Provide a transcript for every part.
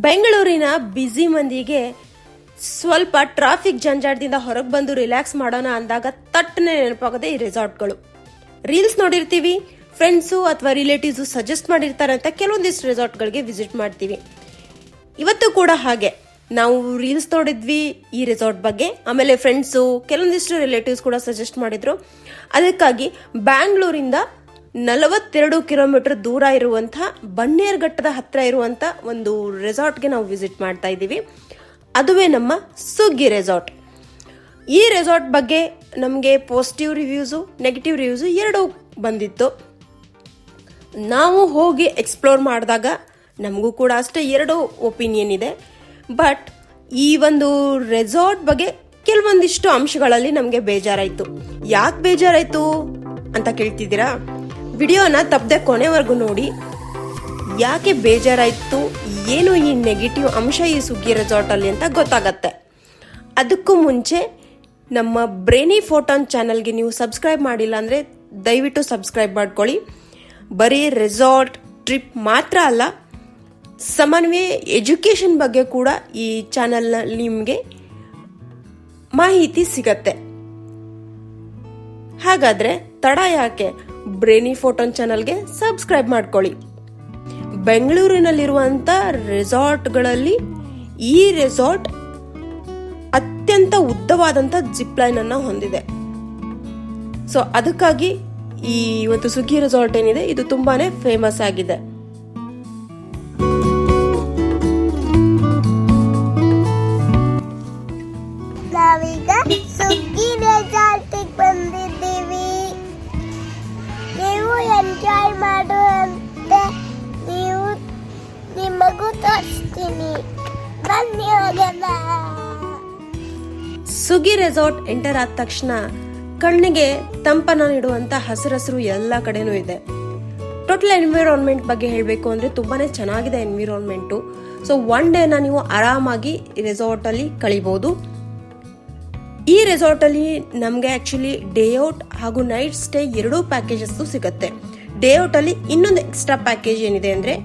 ಬೆಂಗಳೂರಿನ ಬ್ಯುಸಿ ಮಂದಿಗೆ ಸ್ವಲ್ಪ ಟ್ರಾಫಿಕ್ ಜಂಜಾಟದಿಂದ ಹೊರಗೆ ಬಂದು ರಿಲ್ಯಾಕ್ಸ್ ಮಾಡೋಣ ಅಂದಾಗ ತಟ್ಟನೆ ನೆನಪಾಗೋದೇ ಈ ರೆಸಾರ್ಟ್ಗಳು. ರೀಲ್ಸ್ ನೋಡಿರ್ತೀವಿ, ಫ್ರೆಂಡ್ಸು ಅಥವಾ ರಿಲೇಟಿವ್ಸು ಸಜೆಸ್ಟ್ ಮಾಡಿರ್ತಾರೆ ಅಂತ ಕೆಲವೊಂದಿಷ್ಟು ರೆಸಾರ್ಟ್ಗಳಿಗೆ ವಿಸಿಟ್ ಮಾಡ್ತೀವಿ. ಇವತ್ತು ಕೂಡ ಹಾಗೆ ನಾವು ರೀಲ್ಸ್ ನೋಡಿದ್ವಿ ಈ ರೆಸಾರ್ಟ್ ಬಗ್ಗೆ, ಆಮೇಲೆ ಫ್ರೆಂಡ್ಸು ಕೆಲವೊಂದಿಷ್ಟು ರಿಲೇಟಿವ್ಸ್ ಕೂಡ ಸಜೆಸ್ಟ್ ಮಾಡಿದ್ರು. ಅದಕ್ಕಾಗಿ ಬ್ಯಾಂಗ್ಳೂರಿಂದ 42 ಕಿಲೋಮೀಟರ್ ದೂರ ಇರುವಂತಹ ಬನ್ನೇರ್ಘಟ್ಟದ ಹತ್ರ ಇರುವಂತ ಒಂದು ರೆಸಾರ್ಟ್ಗೆ ನಾವು ವಿಸಿಟ್ ಮಾಡ್ತಾ ಇದ್ದೀವಿ. ಅದುವೇ ನಮ್ಮ ಸುಗ್ಗಿ ರೆಸಾರ್ಟ್. ಈ ರೆಸಾರ್ಟ್ ಬಗ್ಗೆ ನಮಗೆ ಪಾಸಿಟಿವ್ ರಿವ್ಯೂಸು, ನೆಗೆಟಿವ್ ರಿವ್ಯೂಸು ಎರಡೂ ಬಂದಿತ್ತು. ನಾವು ಹೋಗಿ ಎಕ್ಸ್ಪ್ಲೋರ್ ಮಾಡಿದಾಗ ನಮಗೂ ಕೂಡ ಅಷ್ಟೇ ಎರಡು ಒಪಿನಿಯನ್ ಇದೆ. ಬಟ್ ಈ ಒಂದು ರೆಸಾರ್ಟ್ ಬಗ್ಗೆ ಕೆಲವೊಂದಿಷ್ಟು ಅಂಶಗಳಲ್ಲಿ ನಮಗೆ ಬೇಜಾರಾಯಿತು. ಯಾಕೆ ಬೇಜಾರಾಯಿತು ಅಂತ ಕೇಳ್ತಿದ್ದೀರಾ? ವಿಡಿಯೋನ ತಪ್ಪದೆ ಕೊನೆವರೆಗೂ ನೋಡಿ. ಯಾಕೆ ಬೇಜಾರಾಯಿತು, ಏನು ಈ ನೆಗೆಟಿವ್ ಅಂಶ ಈ ಸುಗ್ಗಿ ರೆಸಾರ್ಟಲ್ಲಿ ಅಂತ ಗೊತ್ತಾಗತ್ತೆ. ಅದಕ್ಕೂ ಮುಂಚೆ ನಮ್ಮ ಬ್ರೇನಿ ಫೋಟೋನ್ ಚಾನಲ್ಗೆ ನೀವು ಸಬ್ಸ್ಕ್ರೈಬ್ ಮಾಡಿಲ್ಲ ಅಂದರೆ ದಯವಿಟ್ಟು ಸಬ್ಸ್ಕ್ರೈಬ್ ಮಾಡ್ಕೊಳ್ಳಿ. ಬರೀ ರೆಸಾರ್ಟ್ ಟ್ರಿಪ್ ಮಾತ್ರ ಅಲ್ಲ, ಸಮನ್ವಯ ಎಜುಕೇಷನ್ ಬಗ್ಗೆ ಕೂಡ ಈ ಚಾನಲ್ನಲ್ಲಿ ನಿಮಗೆ ಮಾಹಿತಿ ಸಿಗತ್ತೆ. ಹಾಗಾದ್ರೆ ತಡ ಯಾಕೆ, ಬ್ರೇನಿ ಫೋಟೋನ್ ಚಾನಲ್ಗೆ ಸಬ್ಸ್ಕ್ರೈಬ್ ಮಾಡ್ಕೊಳ್ಳಿ. ಬೆಂಗಳೂರಿನಲ್ಲಿರುವಂತ ರೆಸಾರ್ಟ್ಗಳಲ್ಲಿ ಈ ರೆಸಾರ್ಟ್ ಅತ್ಯಂತ ಉದ್ದವಾದಂತ ಜಿಪ್ ಲೈನ್ ಅನ್ನ ಹೊಂದಿದೆ. ಸೊ ಅದಕ್ಕಾಗಿ ಈ ಒಂದು ಸುಗ್ಗಿ ರೆಸಾರ್ಟ್ ಏನಿದೆ ಇದು ತುಂಬಾನೇ ಫೇಮಸ್ ಆಗಿದೆ. ನಾವೀಗ ಸುಗ್ಗಿ ರೆಸಾರ್ಟ್ಗೆ ಬಂದಿದ್ದೀವಿ. ನೀವು ಎಂಜಾಯ್ ಮಾಡುವಂತೆ ನೀವು ನಿಮಗೂ ತೋರಿಸ್ತೀನಿ. ಬನ್ನಿ ಹೋಗೋಣ. ಸುಗ್ಗಿ ರೆಸಾರ್ಟ್ ಎಂಟರ್ ಆದ ತಕ್ಷಣ ಕಣ್ಣಿಗೆ ತಂಪನ ನೀಡುವಂತ ಹಸಿರು ಎಲ್ಲ ಕಡೆನೂ ಇದೆ. ಟೋಟಲ್ ಎನ್ವಿರಾನ್ಮೆಂಟ್ ಬಗ್ಗೆ ಹೇಳಬೇಕು ಅಂದ್ರೆ ತುಂಬಾನೇ ಚೆನ್ನಾಗಿದೆ ಎನ್ವಿರಾನ್ಮೆಂಟು. ಸೊ ಒನ್ ಡೇನ ನೀವು ಆರಾಮಾಗಿ ರೆಸಾರ್ಟ್ ಅಲ್ಲಿ ಕಳಿಬಹುದು. ಈ ರೆಸಾರ್ಟ್ ಅಲ್ಲಿ ನಮಗೆ ಆಕ್ಚುಲಿ ಡೇ ಔಟ್ ಹಾಗೂ ನೈಟ್ ಸ್ಟೇ ಎರಡೂ ಪ್ಯಾಕೇಜಸ್ ಸಿಗುತ್ತೆ. ಡೇ ಔಟ್ ಅಲ್ಲಿ ಇನ್ನೊಂದು ಎಕ್ಸ್ಟ್ರಾ ಪ್ಯಾಕೇಜ್ ಏನಿದೆ ಅಂದ್ರೆ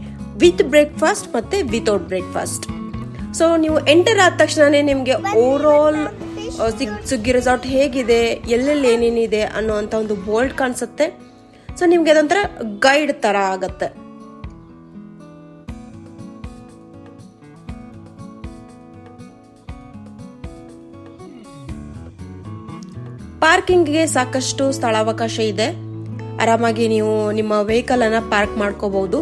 ವಿತ್ ಬ್ರೇಕ್ಫಾಸ್ಟ್ ಮತ್ತೆ ವಿತೌಟ್ ಬ್ರೇಕ್ಫಾಸ್ಟ್. ಸೊ ನೀವು ಎಂಟರ್ ಆದ ತಕ್ಷಣನೇ ನಿಮಗೆ ಓವರ್ ಆಲ್ ಸುಗ್ಗಿ ರೆಸಾರ್ಟ್ ಹೇಗಿದೆ, ಎಲ್ಲೆಲ್ಲಿ ಏನೇನಿದೆ ಅನ್ನೋಂಥ ಒಂದು ಬೋರ್ಡ್ ಕಾಣಿಸುತ್ತೆ. ಸೊ ನಿಮ್ಗೆ ಅದೊಂಥರ ಗೈಡ್ ತರ ಆಗತ್ತೆ. ಪಾರ್ಕಿಂಗ್ಗೆ ಸಾಕಷ್ಟು ಸ್ಥಳಾವಕಾಶ ಇದೆ. ಆರಾಮಾಗಿ ನೀವು ನಿಮ್ಮ ವೆಹಿಕಲ್ ಅನ್ನ ಪಾರ್ಕ್ ಮಾಡ್ಕೋಬಹುದು.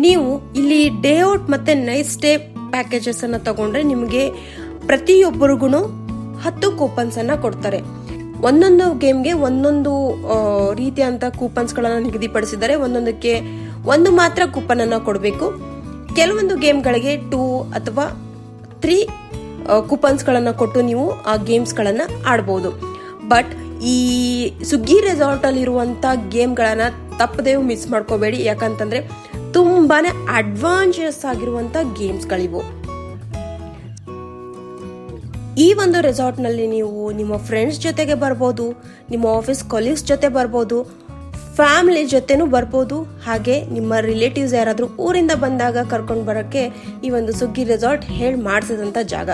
ನೀವು ಇಲ್ಲಿ ಡೇ ಔಟ್ ಮತ್ತೆ ನೈಟ್ ಸ್ಟೇ ಪ್ಯಾಕೇಜಸ್ ಅನ್ನ ತಗೊಂಡ್ರೆ ನಿಮಗೆ ಪ್ರತಿಯೊಬ್ಬರಿಗೂ 10 ಕೂಪನ್ಸ್ ಅನ್ನ ಕೊಡ್ತಾರೆ. ಒಂದೊಂದು ಗೇಮ್ಗೆ ಒಂದೊಂದು ರೀತಿಯಂತ ಕೂಪನ್ಸ್ ಗಳನ್ನ ನಿಗದಿಪಡಿಸಿದ್ದಾರೆ. ಒಂದೊಂದಕ್ಕೆ ಒಂದು ಮಾತ್ರ ಕೂಪನ್ ಅನ್ನ ಕೊಡಬೇಕು. ಕೆಲವೊಂದು ಗೇಮ್ಗಳಿಗೆ 2 ಅಥವಾ 3 ಕೂಪನ್ಸ್ ಗಳನ್ನ ಕೊಟ್ಟು ನೀವು ಆ ಗೇಮ್ಸ್ ಗಳನ್ನ ಆಡಬಹುದು. ಬಟ್ ಈ ಸುಗ್ಗಿ ರೆಸಾರ್ಟ್ ಅಲ್ಲಿ ಇರುವಂತ ಗೇಮ್ ಗಳನ್ನ ತಪ್ಪದೇ ಮಿಸ್ ಮಾಡ್ಕೋಬೇಡಿ. ಯಾಕಂತಂದ್ರೆ ತುಂಬಾನೇ ಅಡ್ವಾನ್ಸ್ ಆಗಿರುವಂತ ಗೇಮ್ಸ್ ಗಳಿವು. ಈ ಒಂದು ರೆಸಾರ್ಟ್ ನಲ್ಲಿ ನೀವು ನಿಮ್ಮ ಫ್ರೆಂಡ್ಸ್ ಜೊತೆಗೆ ಬರ್ಬೋದು, ನಿಮ್ಮ ಆಫೀಸ್ ಕೊಲೀಗ್ಸ್ ಜೊತೆ ಬರ್ಬೋದು, ಫ್ಯಾಮಿಲಿ ಜೊತೆನೂ ಬರ್ಬೋದು. ಹಾಗೆ ನಿಮ್ಮ ರಿಲೇಟಿವ್ಸ್ ಯಾರಾದ್ರೂ ಊರಿಂದ ಬಂದಾಗ ಕರ್ಕೊಂಡು ಬರೋಕ್ಕೆ ಈ ಒಂದು ಸುಗ್ಗಿ ರೆಸಾರ್ಟ್ ಹೇಳಿ ಮಾಡಿಸಿದಂತ ಜಾಗ.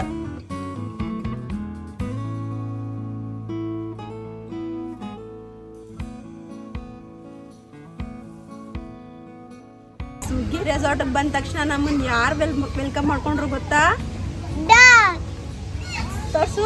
ಸುಗ್ಗಿ ರೆಸಾರ್ಟ್ ಬಂದ ತಕ್ಷಣ ನಮ್ಮನ್ನ ಯಾರು ವೆಲ್ಕಮ್ ಮಾಡ್ಕೊಂಡ್ರು ಗೊತ್ತಾ? ತೋರ್ಸು.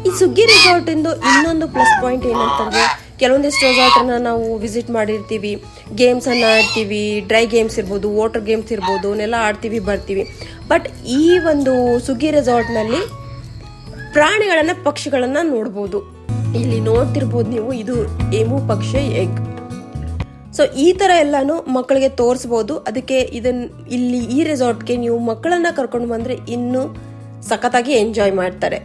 ಈ ಸುಗ್ಗಿ ರೆಸಾರ್ಟ್ ಇಂದು ಇನ್ನೊಂದು ಪ್ಲಸ್ ಪಾಯಿಂಟ್ ಏನಂತಂದ್ರೆ, ಕೆಲವೊಂದಿಷ್ಟು ರೆಸಾರ್ಟ್ ಅನ್ನ ನಾವು ವಿಸಿಟ್ ಮಾಡಿರ್ತೀವಿ, ಗೇಮ್ಸ್ ಅನ್ನ ಆಡ್ತೀವಿ, ಡ್ರೈ ಗೇಮ್ಸ್ ಇರ್ಬೋದು, ವಾಟರ್ ಗೇಮ್ಸ್ ಇರ್ಬೋದು, ಅವನ್ನೆಲ್ಲ ಆಡ್ತೀವಿ ಬರ್ತೀವಿ. ಬಟ್ ಈ ಒಂದು ಸುಗ್ಗಿ ರೆಸಾರ್ಟ್ ನಲ್ಲಿ ಪ್ರಾಣಿಗಳನ್ನ, ಪಕ್ಷಿಗಳನ್ನ ನೋಡ್ಬೋದು. ಇಲ್ಲಿ ನೋಡ್ತಿರ್ಬೋದು ನೀವು, ಇದು ಎಮು ಪಕ್ಷಿ ಎಗ್. ಸೊ ಈ ತರ ಎಲ್ಲಾನು ಮಕ್ಕಳಿಗೆ ತೋರಿಸಬಹುದು. ಅದಕ್ಕೆ ಇಲ್ಲಿ ಈ ರೆಸಾರ್ಟ್ಗೆ ನೀವು ಮಕ್ಕಳನ್ನ ಕರ್ಕೊಂಡು ಬಂದ್ರೆ ಇನ್ನೂ ಸಖತ್ತಾಗಿ ಎಂಜಾಯ್ ಮಾಡ್ತಾರೆ.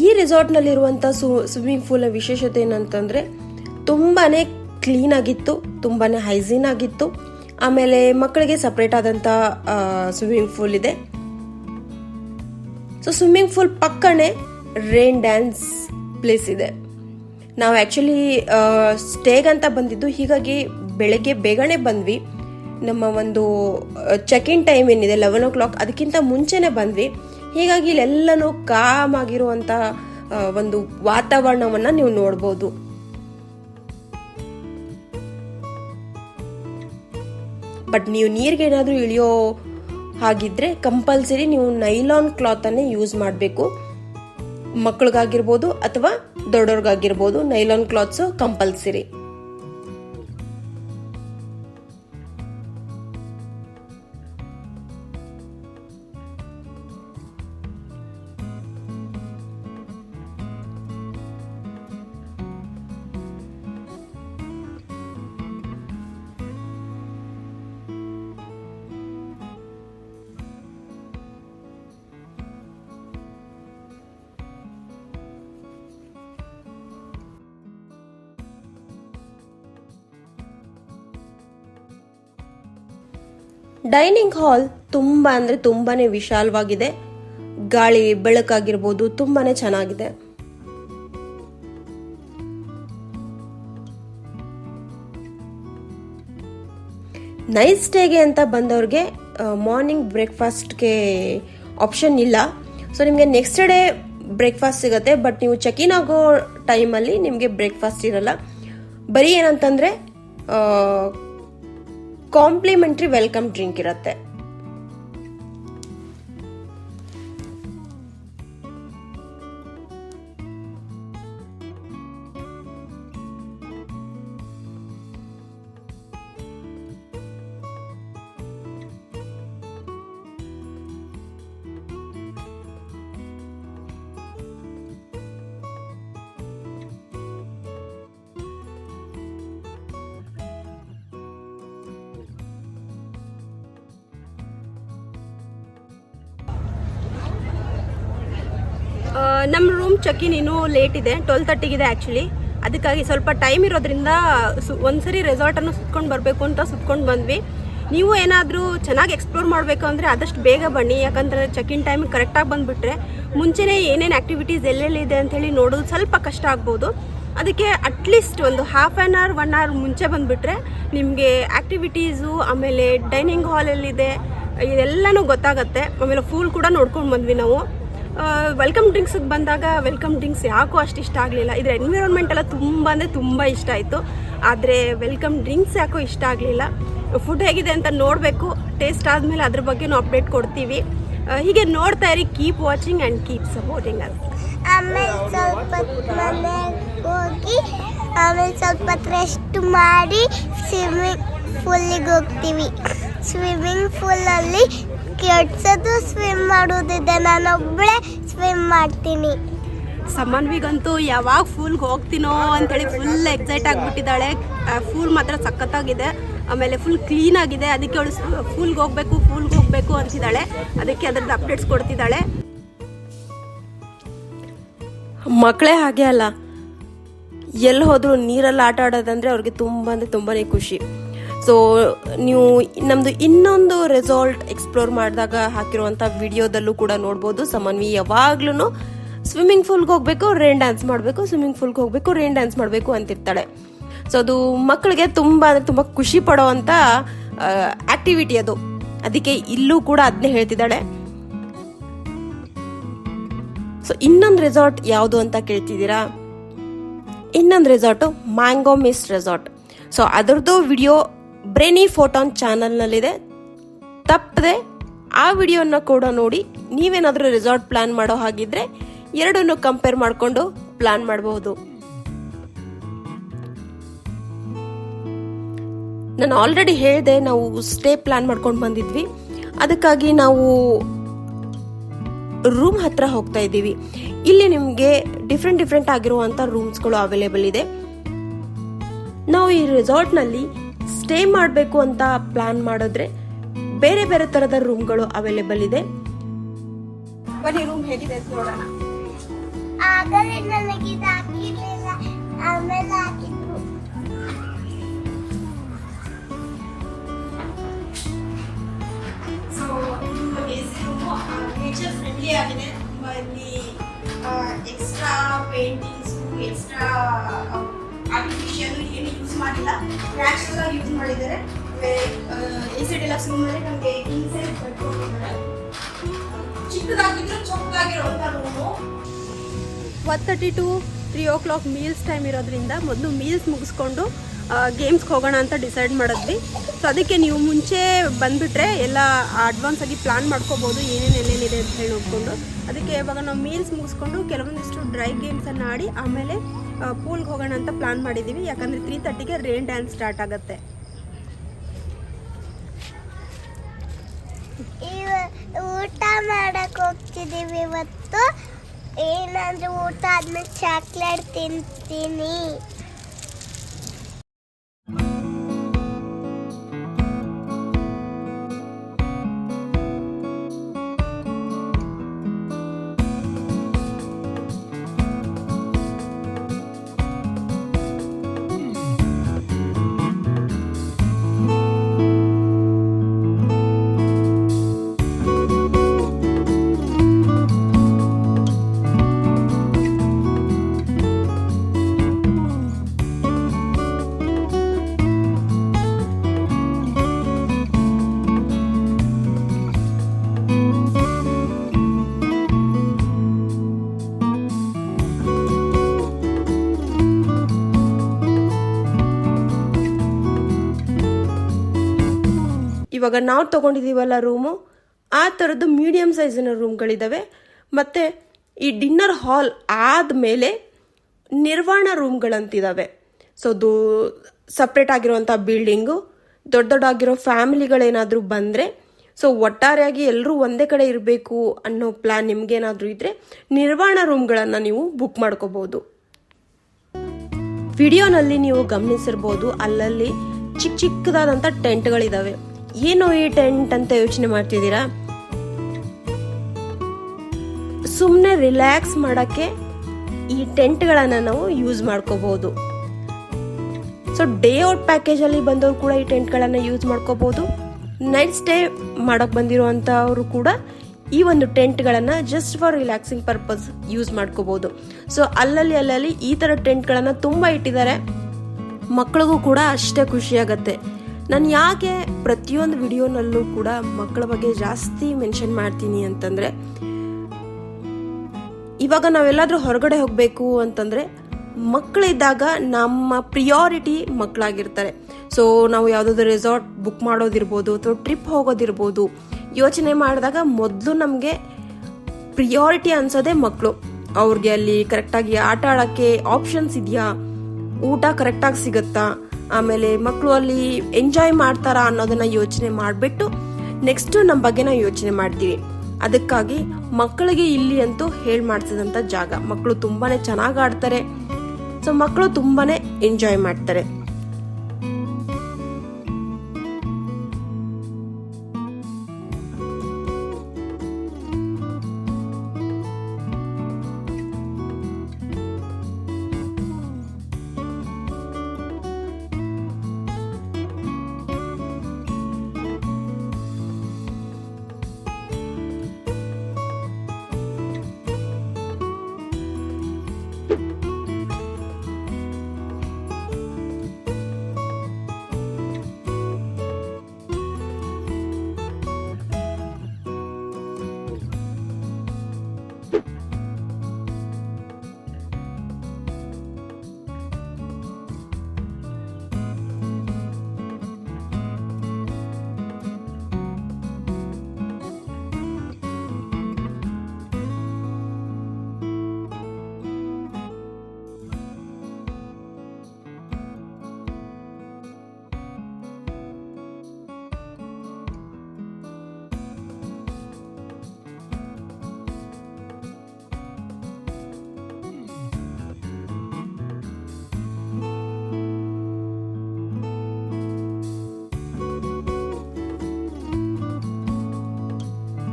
ಈ ರೆಸಾರ್ಟ್ನಲ್ಲಿರುವಂಥ ಸ್ವಿಮ್ಮಿಂಗ್ ಪೂಲ್ನ ವಿಶೇಷತೆ ಏನಂತಂದರೆ ತುಂಬಾ ಕ್ಲೀನ್ ಆಗಿತ್ತು, ತುಂಬಾ ಹೈಜೀನ್ ಆಗಿತ್ತು. ಆಮೇಲೆ ಮಕ್ಕಳಿಗೆ ಸಪ್ರೇಟ್ ಆದಂಥ ಸ್ವಿಮ್ಮಿಂಗ್ ಪೂಲ್ ಇದೆ. ಸೊ ಸ್ವಿಮ್ಮಿಂಗ್ ಪೂಲ್ ಪಕ್ಕನೇ ರೈನ್ ಡ್ಯಾನ್ಸ್ ಪ್ಲೇಸ್ ಇದೆ. ನಾವು ಆ್ಯಕ್ಚುಲಿ ಸ್ಟೇಗಂತ ಬಂದಿದ್ದು, ಹೀಗಾಗಿ ಬೆಳಗ್ಗೆ ಬೇಗನೆ ಬಂದ್ವಿ. ನಮ್ಮ ಒಂದು ಚೆಕ್ ಇನ್ ಟೈಮ್ ಏನಿದೆ 11 o'clock, ಅದಕ್ಕಿಂತ ಮುಂಚೆನೆ ಬಂದ್ವಿ. ಹೀಗಾಗಿ ಇಲ್ಲೆಲ್ಲನೂ ಕಾಮ್ ಆಗಿರುವಂಥ ಒಂದು ವಾತಾವರಣವನ್ನು ನೀವು ನೋಡ್ಬೋದು. ಬಟ್ ನೀವು ನೀರಿಗೆ ಏನಾದರೂ ಇಳಿಯೋ ಹಾಗಿದ್ರೆ ಕಂಪಲ್ಸರಿ ನೀವು ನೈಲಾನ್ ಕ್ಲಾತನ್ನೇ ಯೂಸ್ ಮಾಡಬೇಕು. ಮಕ್ಕಳಿಗಾಗಿರ್ಬೋದು ಅಥವಾ ದೊಡ್ಡವ್ರಿಗಾಗಿರ್ಬೋದು, nylon clothes compulsory. Dining hall ತುಂಬಾ ಅಂದರೆ ತುಂಬಾನೇ ವಿಶಾಲವಾಗಿದೆ. ಗಾಳಿ ಬೆಳಕಾಗಿರ್ಬೋದು ತುಂಬಾನೇ ಚೆನ್ನಾಗಿದೆ. ನೈಟ್ ಸ್ಟೇಗೆ ಅಂತ ಬಂದವ್ರಿಗೆ ಮಾರ್ನಿಂಗ್ ಬ್ರೇಕ್ಫಾಸ್ಟ್ಗೆ ಆಪ್ಷನ್ ಇಲ್ಲ. ಸೊ ನಿಮಗೆ ನೆಕ್ಸ್ಟ್ ಡೇ ಬ್ರೇಕ್ಫಾಸ್ಟ್ ಸಿಗುತ್ತೆ. ಬಟ್ ನೀವು ಚೆಕ್ ಇನ್ ಆಗೋ ಟೈಮಲ್ಲಿ ನಿಮಗೆ ಬ್ರೇಕ್ಫಾಸ್ಟ್ ಇರಲ್ಲ. ಬರೀ ಏನಂತಂದರೆ ಕಾಂಪ್ಲಿಮೆಂಟ್ರಿ ವೆಲ್ಕಮ್ ಡ್ರಿಂಕ್ ಇರುತ್ತೆ. ನಮ್ಮ ರೂಮ್ ಚೆಕ್ ಇನ್ ಇನ್ನೂ ಲೇಟ್ ಇದೆ, 12:30 ಆ್ಯಕ್ಚುಲಿ. ಅದಕ್ಕಾಗಿ ಸ್ವಲ್ಪ ಟೈಮ್ ಇರೋದ್ರಿಂದ ಒಂದ್ಸರಿ ರೆಸಾರ್ಟನ್ನು ಸುತ್ಕೊಂಡು ಬರಬೇಕು ಅಂತ ಸುತ್ಕೊಂಡು ಬಂದ್ವಿ. ನೀವು ಏನಾದರೂ ಚೆನ್ನಾಗಿ ಎಕ್ಸ್ಪ್ಲೋರ್ ಮಾಡಬೇಕು ಅಂದರೆ ಆದಷ್ಟು ಬೇಗ ಬನ್ನಿ. ಯಾಕಂದರೆ ಚೆಕ್ ಇನ್ ಟೈಮಿಗೆ ಕರೆಕ್ಟಾಗಿ ಬಂದುಬಿಟ್ರೆ ಮುಂಚೆನೇ ಏನೇನು ಆ್ಯಕ್ಟಿವಿಟೀಸ್ ಎಲ್ಲೆಲ್ಲಿದೆ ಅಂಥೇಳಿ ನೋಡೋದು ಸ್ವಲ್ಪ ಕಷ್ಟ ಆಗ್ಬೋದು. ಅದಕ್ಕೆ ಅಟ್ಲೀಸ್ಟ್ ಒಂದು ಹಾಫ್ ಆನ್ ಅವರ್ 1 hour ಮುಂಚೆ ಬಂದುಬಿಟ್ರೆ ನಿಮಗೆ ಆ್ಯಕ್ಟಿವಿಟೀಸು, ಆಮೇಲೆ ಡೈನಿಂಗ್ ಹಾಲ್ ಎಲ್ಲಿದೆ ಇದೆಲ್ಲನೂ ಗೊತ್ತಾಗುತ್ತೆ. ಆಮೇಲೆ ಫೂಲ್ ಕೂಡ ನೋಡ್ಕೊಂಡು ಬಂದ್ವಿ ನಾವು. ವೆಲ್ಕಮ್ ಡ್ರಿಂಕ್ಸಿಗೆ ಬಂದಾಗ ವೆಲ್ಕಮ್ ಡ್ರಿಂಕ್ಸ್ ಯಾಕೋ ಅಷ್ಟು ಇಷ್ಟ ಆಗಲಿಲ್ಲ. ಇದರ ಎನ್ವಿರಾನ್ಮೆಂಟ್ ಎಲ್ಲ ತುಂಬ ಅಂದರೆ ತುಂಬ ಇಷ್ಟ ಆಯಿತು. ಆದರೆ ವೆಲ್ಕಮ್ ಡ್ರಿಂಕ್ಸ್ ಯಾಕೋ ಇಷ್ಟ ಆಗಲಿಲ್ಲ. ಫುಡ್ ಹೇಗಿದೆ ಅಂತ ನೋಡಬೇಕು. ಟೇಸ್ಟ್ ಆದಮೇಲೆ ಅದ್ರ ಬಗ್ಗೆನೂ ಅಪ್ಡೇಟ್ ಕೊಡ್ತೀವಿ. ಹೀಗೆ ನೋಡ್ತಾ ಇರಿ. Keep watching and keep supporting us. ಆಮೇಲೆ ಸ್ವಲ್ಪ ಮನೆಗೆ ಹೋಗಿ ಆಮೇಲೆ ಸ್ವಲ್ಪ ರೆಸ್ಟ್ ಮಾಡಿ ಸ್ವಿಮ್ಮಿಂಗ್ ಪೂಲಿಗೆ ಹೋಗ್ತೀವಿ. ಸ್ವಿಮ್ಮಿಂಗ್ ಪೂಲಲ್ಲಿ ಕೆಡ್ಸೋದು ಸ್ವಿಮ್ ಮಾಡೋದಿದೆ. ನಾನೊಬ್ಬಳೇ ಸ್ವಿಮ್ ಮಾಡ್ತೀನಿ. ಸಮನ್ವಿಗಂತೂ ಯಾವಾಗ ಫೂಲ್ಗೆ ಹೋಗ್ತೀನೋ ಅಂಥೇಳಿ ಫುಲ್ ಎಕ್ಸೈಟ್ ಆಗಿಬಿಟ್ಟಿದ್ದಾಳೆ. ಫೂಲ್ ಮಾತ್ರ ಸಖತ್ತಾಗಿದೆ, ಆಮೇಲೆ ಫುಲ್ ಕ್ಲೀನ್ ಆಗಿದೆ. ಅದಕ್ಕೆ ಅವಳು ಫೂಲ್ಗೆ ಹೋಗಬೇಕು ಅಂತಿದ್ದಾಳೆ. ಅದಕ್ಕೆ ಅದರದ್ದು ಅಪ್ಡೇಟ್ಸ್ ಕೊಡ್ತಿದ್ದಾಳೆ. ಮಕ್ಕಳೇ ಹಾಗೆ ಅಲ್ಲ, ಎಲ್ಲಿ ಹೋದ್ರು ನೀರಲ್ಲಿ ಆಟ ಆಡೋದಂದರೆ ಅವ್ರಿಗೆ ತುಂಬ ಅಂದರೆ ತುಂಬಾ ಖುಷಿ. ಸೊ ನೀವು ನಮ್ಮದು ಇನ್ನೊಂದು ರೆಸಾರ್ಟ್ ಎಕ್ಸ್ಪ್ಲೋರ್ ಮಾಡಿದಾಗ ಹಾಕಿರುವಂಥ ವಿಡಿಯೋದಲ್ಲೂ ಕೂಡ ನೋಡ್ಬೋದು. ಸಮನ್ವಿ ಯಾವಾಗ್ಲೂ ಸ್ವಿಮ್ಮಿಂಗ್ ಪೂಲ್ಗೆ ಹೋಗಬೇಕು, ರೈನ್ ಡ್ಯಾನ್ಸ್ ಮಾಡಬೇಕು, ಸ್ವಿಮ್ಮಿಂಗ್ ಪೂಲ್ಗೆ ಹೋಗಬೇಕು, ರೈನ್ ಡ್ಯಾನ್ಸ್ ಮಾಡಬೇಕು ಅಂತಿರ್ತಾಳೆ. ಸೊ ಅದು ಮಕ್ಕಳಿಗೆ ತುಂಬ ಅಂದರೆ ತುಂಬ ಖುಷಿ ಪಡೋವಂಥ ಆ್ಯಕ್ಟಿವಿಟಿ ಅದು. ಅದಕ್ಕೆ ಇಲ್ಲೂ ಕೂಡ ಅದನ್ನೇ ಹೇಳ್ತಿದ್ದಾಳೆ. ಸೊ ಇನ್ನೊಂದು ರೆಸಾರ್ಟ್ ಯಾವುದು ಅಂತ ಕೇಳ್ತಿದ್ದೀರಾ? ಇನ್ನೊಂದು resort mango mist resort. So ಅದರದ್ದು ವಿಡಿಯೋ ಬ್ರೇನಿ ಫೋಟಾನ್ ಚಾನಲ್ನಲ್ಲಿದೆ. ತಪ್ಪದೆ ಆ ವಿಡಿಯೋನ ಕೂಡ ನೋಡಿ. ನೀವೇನಾದರೂ ರೆಸಾರ್ಟ್ ಪ್ಲಾನ್ ಮಾಡೋ ಹಾಗಿದ್ರೆ ಎರಡನ್ನು ಕಂಪೇರ್ ಮಾಡಿಕೊಂಡು ಪ್ಲಾನ್ ಮಾಡಬಹುದು. ನಾನು ಆಲ್ರೆಡಿ ಹೇಳಿದೆ, ನಾವು ಸ್ಟೇ ಪ್ಲಾನ್ ಮಾಡ್ಕೊಂಡು ಬಂದಿದ್ವಿ. ಅದಕ್ಕಾಗಿ ನಾವು ರೂಮ್ ಹತ್ರ ಹೋಗ್ತಾ ಇದ್ದೀವಿ. ಇಲ್ಲಿ ನಿಮಗೆ ಡಿಫ್ರೆಂಟ್ ಆಗಿರುವಂಥ ರೂಮ್ಸ್ಗಳು ಅವೈಲೇಬಲ್ ಇದೆ. ನಾವು ಈ ರೆಸಾರ್ಟ್ನಲ್ಲಿ ಸ್ಟೇ ಮಾಡಬೇಕು ಅಂತ ಪ್ಲಾನ್ ಮಾಡಿದ್ರೆ ಬೇರೆ ಬೇರೆ ಥರದ ರೂಮ್ಗಳು ಅವೈಲೇಬಲ್ ಇದೆ. ಬನ್ನಿ ರೂಮ್ ಹೇಗಿದೆ ನೋಡೋಣ. ಆಗಲೇ ನನಗೆ ಇದು ಹಾಕಿರ್ಲಿಲ್ಲ, ಆಮೇಲೆ ಹಾಕಿದ್ರು. ಸೊ ನೇಚರ್ ಫ್ರೆಂಡ್ಲಿ ಆಗಿದೆ. ತುಂಬ ಇಲ್ಲಿ ಎಕ್ಸ್ಟ್ರಾ ಪೇಂಟಿಂಗ್ಸ್, ಎಕ್ಸ್ಟ್ರಾ ಆರ್ಟಿಫಿಷಿಯಲ್ ಏನು ಯೂಸ್ ಮಾಡಿಲ್ಲ, ನ್ಯಾಚುರಲ್ ಆಗಿ ಯೂಸ್ ಮಾಡಿದ್ದಾರೆ. ಎ ಸಿ ಡಿಲಕ್ಸ್ ರೂಮಲ್ಲಿ ನಮಗೆ ಕಿಂಗ್ ಸೈಜ್ ಬೆಡ್ ಕೊಟ್ಟಿದ್ದಾರೆ. ಚಿಕ್ಕದಾಗಿದ್ರು ಚೊಕ್ಕದಾಗಿರುವಂಥ room. 1:30 to 3 o'clock meals time ಇರೋದ್ರಿಂದ ಮೊದಲು ಮೀಲ್ಸ್ ಮುಗಿಸ್ಕೊಂಡು ಗೇಮ್ಸ್ಗೆ ಹೋಗೋಣ ಅಂತ ಡಿಸೈಡ್ ಮಾಡಿದ್ವಿ. ಸೊ ಅದಕ್ಕೆ ನೀವು ಮುಂಚೆ ಬಂದುಬಿಟ್ರೆ ಎಲ್ಲ ಅಡ್ವಾನ್ಸ್ ಆಗಿ ಪ್ಲ್ಯಾನ್ ಮಾಡ್ಕೋಬೋದು, ಏನೇನಿದೆ ಅಂತ ಹೇಳಿ ನೋಡಿಕೊಂಡು. ಅದಕ್ಕೆ ಇವಾಗ ನಾವು ಮೀಲ್ಸ್ ಮುಗಿಸ್ಕೊಂಡು ಕೆಲವೊಂದಿಷ್ಟು ಡ್ರೈ ಗೇಮ್ಸನ್ನು ಆಡಿ ಆಮೇಲೆ ಪೂಲ್ಗೆ ಹೋಗೋಣ ಅಂತ ಪ್ಲ್ಯಾನ್ ಮಾಡಿದ್ದೀವಿ. ಯಾಕಂದರೆ 3:30ಗೆ ರೇನ್ ಡ್ಯಾನ್ಸ್ ಸ್ಟಾರ್ಟ್ ಆಗುತ್ತೆ. ಊಟ ಮಾಡಕ್ ಹೋಗ್ತಿದೀವಿ ಇವತ್ತು. ಏನಂದ್ರೆ ಊಟ ಆದ್ಮೇಲೆ ಚಾಕ್ಲೇಟ್ ತಿಂತೀನಿ. ಇವಾಗ ನಾವು ತೊಗೊಂಡಿದ್ದೀವಲ್ಲ ರೂಮು, ಆ ಥರದ್ದು ಮೀಡಿಯಮ್ ಸೈಜಿನ ರೂಮ್ಗಳಿದ್ದಾವೆ. ಮತ್ತು ಈ ಡಿನ್ನರ್ ಹಾಲ್ ಆದಮೇಲೆ ನಿರ್ವಾಣ ರೂಮ್ಗಳಂತಿದ್ದಾವೆ. ಸೊ ಅದು ಸಪ್ರೇಟ್ ಆಗಿರುವಂಥ ಬಿಲ್ಡಿಂಗು. ದೊಡ್ಡದಾಗಿರೋ ಫ್ಯಾಮಿಲಿಗಳೇನಾದರೂ ಬಂದರೆ, ಸೊ ಒಟ್ಟಾರೆಯಾಗಿ ಎಲ್ಲರೂ ಒಂದೇ ಕಡೆ ಇರಬೇಕು ಅನ್ನೋ ಪ್ಲ್ಯಾನ್ ನಿಮಗೇನಾದರೂ ಇದ್ದರೆ ನಿರ್ವಾಣ ರೂಮ್ಗಳನ್ನು ನೀವು ಬುಕ್ ಮಾಡ್ಕೋಬೋದು. ವಿಡಿಯೋನಲ್ಲಿ ನೀವು ಗಮನಿಸಿರ್ಬೋದು, ಅಲ್ಲಲ್ಲಿ ಚಿಕ್ಕ ಚಿಕ್ಕದಾದಂಥ ಟೆಂಟ್ಗಳಿದ್ದಾವೆ. ಏನು ಈ ಟೆಂಟ್ ಅಂತ ಯೋಚನೆ ಮಾಡ್ತಿದ್ದೀರಾ? ಸುಮ್ಮನೆ ರಿಲ್ಯಾಕ್ಸ್ ಮಾಡೋಕ್ಕೆ ಈ ಟೆಂಟ್ಗಳನ್ನು ನಾವು ಯೂಸ್ ಮಾಡ್ಕೋಬಹುದು. ಸೊ ಡೇ ಔಟ್ ಪ್ಯಾಕೇಜಲ್ಲಿ ಬಂದವರು ಕೂಡ ಈ ಟೆಂಟ್ಗಳನ್ನು ಯೂಸ್ ಮಾಡ್ಕೋಬಹುದು. ನೈಟ್ ಸ್ಟೇ ಮಾಡೋಕ್ಕೆ ಬಂದಿರುವಂಥವರು ಕೂಡ ಈ ಒಂದು ಟೆಂಟ್ಗಳನ್ನು just for relaxing purpose use ಮಾಡ್ಕೋಬಹುದು. ಸೊ ಅಲ್ಲಲ್ಲಿ ಈ ಥರ ಟೆಂಟ್ಗಳನ್ನು ತುಂಬ ಇಟ್ಟಿದ್ದಾರೆ. ಮಕ್ಕಳಿಗೂ ಕೂಡ ಅಷ್ಟೇ ಖುಷಿಯಾಗತ್ತೆ. ನಾನು ಯಾಕೆ ಪ್ರತಿಯೊಂದು ವಿಡಿಯೋನಲ್ಲೂ ಕೂಡ ಮಕ್ಕಳ ಬಗ್ಗೆ ಜಾಸ್ತಿ ಮೆನ್ಷನ್ ಮಾಡ್ತೀನಿ ಅಂತಂದರೆ, ಇವಾಗ ನಾವೆಲ್ಲಾದರೂ ಹೊರಗಡೆ ಹೋಗಬೇಕು ಅಂತಂದರೆ ಮಕ್ಕಳಿದ್ದಾಗ ನಮ್ಮ ಪ್ರಿಯಾರಿಟಿ ಮಕ್ಕಳಾಗಿರ್ತಾರೆ. ಸೊ ನಾವು ಯಾವುದಾದ್ರು ರೆಸಾರ್ಟ್ ಬುಕ್ ಮಾಡೋದಿರ್ಬೋದು ಅಥವಾ ಟ್ರಿಪ್ ಹೋಗೋದಿರ್ಬೋದು, ಯೋಚನೆ ಮಾಡಿದಾಗ ಮೊದಲು ನಮಗೆ ಪ್ರಿಯಾರಿಟಿ ಅನ್ಸೋದೇ ಮಕ್ಕಳು. ಅವ್ರಿಗೆ ಅಲ್ಲಿ ಕರೆಕ್ಟಾಗಿ ಆಟ ಆಡೋಕ್ಕೆ ಆಪ್ಷನ್ಸ್ ಇದೆಯಾ, ಊಟ ಕರೆಕ್ಟಾಗಿ ಸಿಗುತ್ತಾ, ಆಮೇಲೆ ಮಕ್ಕಳು ಅಲ್ಲಿ ಎಂಜಾಯ್ ಮಾಡ್ತಾರಾ ಅನ್ನೋದನ್ನ ಯೋಚನೆ ಮಾಡಿಬಿಟ್ಟು ನೆಕ್ಸ್ಟು ನಮ್ಮ ಬಗ್ಗೆ ನಾವು ಯೋಚನೆ ಮಾಡ್ತೀವಿ. ಅದಕ್ಕಾಗಿ ಮಕ್ಕಳಿಗೆ ಇಲ್ಲಿ ಅಂತೂ ಹೇಳಿ ಮಾಡಿಸಿದಂಥ ಜಾಗ. ಮಕ್ಕಳು ತುಂಬಾ ಚೆನ್ನಾಗಿ ಆಡ್ತಾರೆ. ಸೊ ಮಕ್ಕಳು ತುಂಬಾ ಎಂಜಾಯ್ ಮಾಡ್ತಾರೆ.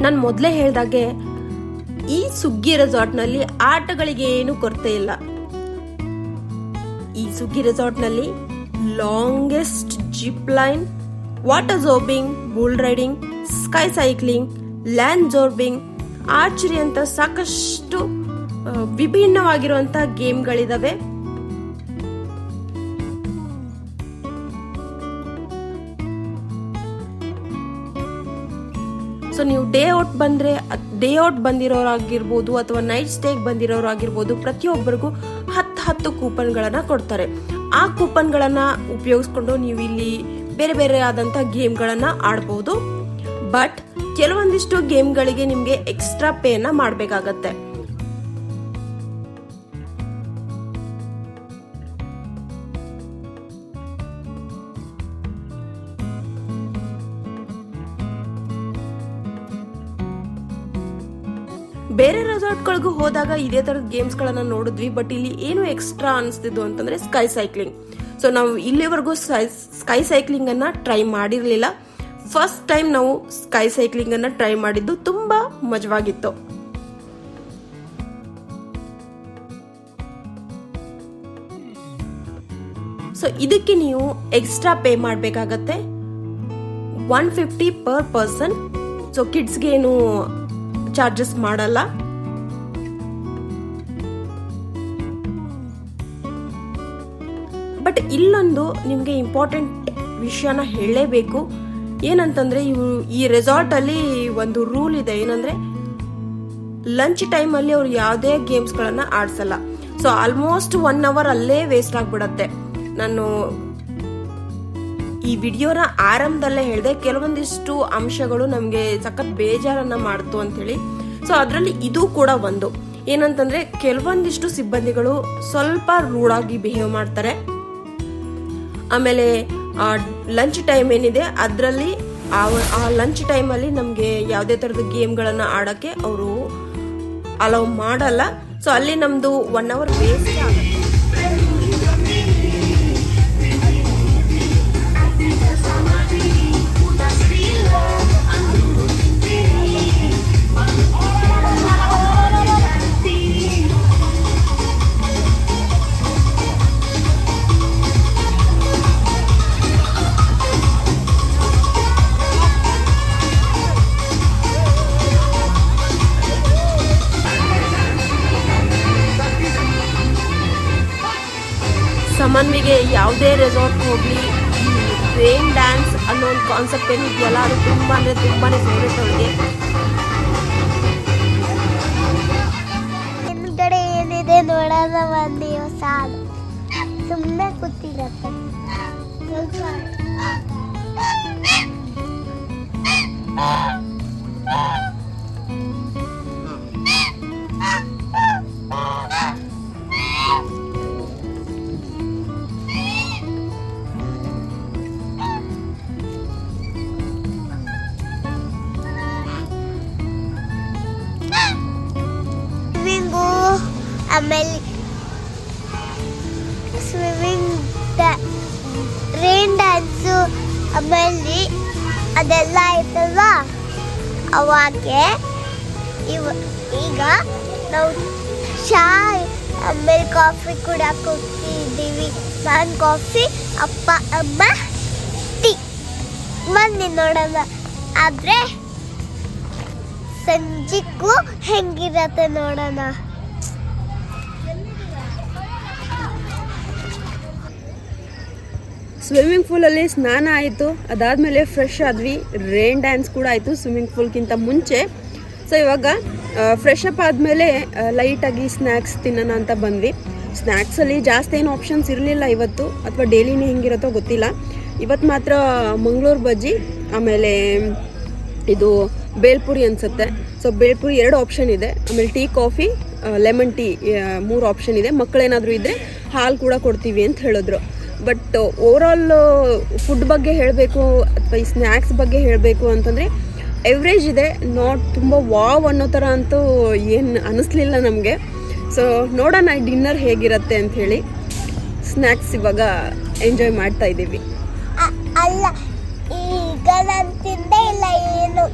ನಾನು ಮೊದಲೇ ಹೇಳ್ದಾಗೆ ಈ ಸುಗ್ಗಿ ರೆಸಾರ್ಟ್ನಲ್ಲಿ ಆಟಗಳಿಗೆ ಏನು ಕೊರತೆ ಇಲ್ಲ. ಈ ಸುಗ್ಗಿ ರೆಸಾರ್ಟ್ನಲ್ಲಿ longest zip line, water zorbing, bull riding, sky cycling, land zorbing, archery ಅಂತ ಸಾಕಷ್ಟು ವಿಭಿನ್ನವಾಗಿರುವಂತಹ ಗೇಮ್ಗಳಿದಾವೆ. ಸೊ ನೀವು ಡೇ ಔಟ್ ಬಂದಿರೋರಾಗಿರ್ಬೋದು ಅಥವಾ ನೈಟ್ ಸ್ಟೇಗೆ ಬಂದಿರೋರಾಗಿರ್ಬೋದು, ಪ್ರತಿಯೊಬ್ಬರಿಗೂ 10 ಕೂಪನ್ಗಳನ್ನ ಕೊಡ್ತಾರೆ. ಆ ಕೂಪನ್ಗಳನ್ನ ಉಪಯೋಗಿಸ್ಕೊಂಡು ನೀವು ಇಲ್ಲಿ ಬೇರೆ ಬೇರೆ ಆದಂತಹ ಗೇಮ್ಗಳನ್ನ ಆಡ್ಬೋದು. ಬಟ್ ಕೆಲವೊಂದಿಷ್ಟು ಗೇಮ್ಗಳಿಗೆ ನಿಮ್ಗೆ ಎಕ್ಸ್ಟ್ರಾ ಪೇನ ಮಾಡಬೇಕಾಗತ್ತೆ. ಬೇರೆ ರೆಸಾರ್ಟ್ಗಳಿಗೂ ಹೋದಾಗ ಇದೇ ತರದ ಗೇಮ್ಸ್ ಗಳನ್ನ ನೋಡಿದ್ವಿ. ಬಟ್ ಇಲ್ಲಿ ಏನು ಎಕ್ಸ್ಟ್ರಾ ಅನಿಸ್ತಿದ್ದು ಅಂತಂದ್ರೆ ಸ್ಕೈ ಸೈಕ್ಲಿಂಗ್. ಸೊ ನಾವು ಇಲ್ಲಿವರೆಗೂ ಸ್ಕೈ ಸೈಕ್ಲಿಂಗ್ ಅನ್ನ ಟ್ರೈ ಮಾಡಿರ್ಲಿಲ್ಲ. ಫಸ್ಟ್ ಟೈಮ್ ನಾವು ಸ್ಕೈ ಸೈಕ್ಲಿಂಗ್ ಅನ್ನ ಟ್ರೈ ಮಾಡಿದ್ದು, ತುಂಬಾ ಮಜವಾಗಿತ್ತು. ಸೊ ಇದಕ್ಕೆ ನೀವು ಎಕ್ಸ್ಟ್ರಾ ಪೇ ಮಾಡಬೇಕಾಗತ್ತೆ, 150 ಪರ್ ಪರ್ಸನ್. ಸೊ ಕಿಡ್ಸ್ಗೆ ಏನು ಚಾರ್ಜಸ್ ಮಾಡಲ್ಲ. ಬಟ್ ಇಲ್ಲೊಂದು ನಿಮ್ಗೆ ಇಂಪಾರ್ಟೆಂಟ್ ವಿಷಯನ ಹೇಳಲೇಬೇಕು. ಏನಂತಂದ್ರೆ ಈ ರೆಸಾರ್ಟ್ ಅಲ್ಲಿ ಒಂದು ರೂಲ್ ಇದೆ. ಏನಂದ್ರೆ ಲಂಚ್ ಟೈಮ್ ಅಲ್ಲಿ ಅವ್ರು ಯಾವುದೇ ಗೇಮ್ಸ್ ಗಳನ್ನ ಆಡ್ಸಲ್ಲ. ಸೊ ಆಲ್ಮೋಸ್ಟ್ 1 ಅವರ್ ಅಲ್ಲೇ ವೇಸ್ಟ್ ಆಗ್ಬಿಡತ್ತೆ. ನಾನು ಈ ವಿಡಿಯೋನ ಆರಂಭದಲ್ಲೇ ಹೇಳಿದೆ, ಕೆಲವೊಂದಿಷ್ಟು ಅಂಶಗಳು ನಮ್ಗೆ ಸಖತ್ ಬೇಜಾರನ್ನ ಮಾಡ್ತು ಅಂತ ಹೇಳಿ. ಸೊ ಅದರಲ್ಲಿ ಇದು ಕೂಡ ಒಂದು. ಏನಂತಂದ್ರೆ ಕೆಲವೊಂದಿಷ್ಟು ಸಿಬ್ಬಂದಿಗಳು ಸ್ವಲ್ಪ ರೂಡ್ ಆಗಿ ಬಿಹೇವ್ ಮಾಡ್ತಾರೆ. ಆಮೇಲೆ ಲಂಚ್ ಟೈಮ್ ಏನಿದೆ ಅದರಲ್ಲಿ ಆ ಲಂಚ್ ಟೈಮ್ ಅಲ್ಲಿ ನಮ್ಗೆ ಯಾವುದೇ ತರದ ಗೇಮ್ಗಳನ್ನ ಆಡಕ್ಕೆ ಅವರು ಅಲೌ ಮಾಡಲ್ಲ. ಸೊ ಅಲ್ಲಿ ನಮ್ದು 1 ಅವರ್ ವೇಸ್ಟ್ ಆಗುತ್ತೆ. ಸಮನ್ವಿಗೆ ಯಾವುದೇ ರೆಸಾರ್ಟ್ ಹೋಗ್ಲಿ, ರೈನ್ ಡ್ಯಾನ್ಸ್ ಅನ್ನೋ ಒಂದು ಕಾನ್ಸೆಪ್ಟ್ ಏನಿದೆಯಲ್ಲ, ಅದು ತುಂಬಾನೇ ಫೇವ್ರೇಟ್ ಅವಳಿಗೆ. ಹಿಂದ್ಗಡೆ ಏನಿದೆ ನೋಡೋಣ ಬಂದಿ ಸಾಲು ಸುಮ್ಮನೆ ಕೂತಿರತ್ತೆ. ಆಮೇಲೆ ಸ್ವಿಮ್ಮಿಂಗ್, ರೈನ್ ಡ್ಯಾನ್ಸು, ಆಮೇಲೆ ಅದೆಲ್ಲ ಆಯ್ತಲ್ವ. ಅವಾಗೆ ಈಗ ನಾವು ಚಾ ಆಮೇಲೆ ಕಾಫಿ ಕುಡಿಯಕ್ಕೆ ಹೋಗ್ತಿದ್ದೀವಿ. ನಾನು ಕಾಫಿ, ಅಪ್ಪ ಅಮ್ಮ ಟೀ. ಬನ್ನಿ ನೋಡೋಣ. ಆದರೆ ಸಂಜೆಗೂ ಹೆಂಗಿರತ್ತೆ ನೋಡೋಣ. ಸ್ವಿಮ್ಮಿಂಗ್ ಪೂಲಲ್ಲಿ ಸ್ನಾನ ಆಯಿತು, ಅದಾದಮೇಲೆ ಫ್ರೆಶ್ ಆದ್ವಿ. ರೈನ್ ಡ್ಯಾನ್ಸ್ ಕೂಡ ಆಯಿತು ಸ್ವಿಮ್ಮಿಂಗ್ ಪೂಲ್ಗಿಂತ ಮುಂಚೆ. ಸೊ ಇವಾಗ ಫ್ರೆಶ್ ಅಪ್ ಆದಮೇಲೆ ಲೈಟಾಗಿ ಸ್ನ್ಯಾಕ್ಸ್ ತಿನ್ನೋಣ ಅಂತ ಬಂದ್ವಿ. ಸ್ನ್ಯಾಕ್ಸಲ್ಲಿ ಜಾಸ್ತಿ ಏನು ಆಪ್ಷನ್ಸ್ ಇರಲಿಲ್ಲ ಇವತ್ತು, ಅಥವಾ ಡೈಲಿನೇ ಹೆಂಗಿರುತ್ತೋ ಗೊತ್ತಿಲ್ಲ. ಇವತ್ತು ಮಾತ್ರ ಮಂಗಳೂರು ಬಜ್ಜಿ, ಆಮೇಲೆ ಇದು ಬೇಲ್ಪುರಿ ಅನಿಸುತ್ತೆ. ಸೊ ಬೇಲ್ಪುರಿ 2 ಆಪ್ಷನ್ ಇದೆ. ಆಮೇಲೆ tea, coffee, lemon tea 3 option ಇದೆ. ಮಕ್ಕಳೇನಾದರೂ ಇದ್ದರೆ ಹಾಲು ಕೂಡ ಕೊಡ್ತೀವಿ ಅಂತ ಹೇಳಿದ್ರು. ಬಟ್ ಓವರಾಲ್ ಫುಡ್ ಬಗ್ಗೆ ಹೇಳಬೇಕು ಅಥವಾ ಈ ಸ್ನ್ಯಾಕ್ಸ್ ಬಗ್ಗೆ ಹೇಳಬೇಕು ಅಂತಂದರೆ ಎವ್ರೇಜ್ ಇದೆ. ನಾಟ್ ತುಂಬ ವಾವ್ ಅನ್ನೋ ಥರ ಅಂತೂ ಏನು ಅನ್ನಿಸ್ಲಿಲ್ಲ ನಮಗೆ. ಸೊ ನೋಡೋಣ ಡಿನ್ನರ್ ಹೇಗಿರುತ್ತೆ ಅಂಥೇಳಿ ಸ್ನ್ಯಾಕ್ಸ್ ಇವಾಗ ಎಂಜಾಯ್ ಮಾಡ್ತಾ ಇದ್ದೀವಿ. ಅಲ್ಲ, ಈಗ ನಾನು ತಿಂದೇ ಇಲ್ಲ ಏನು.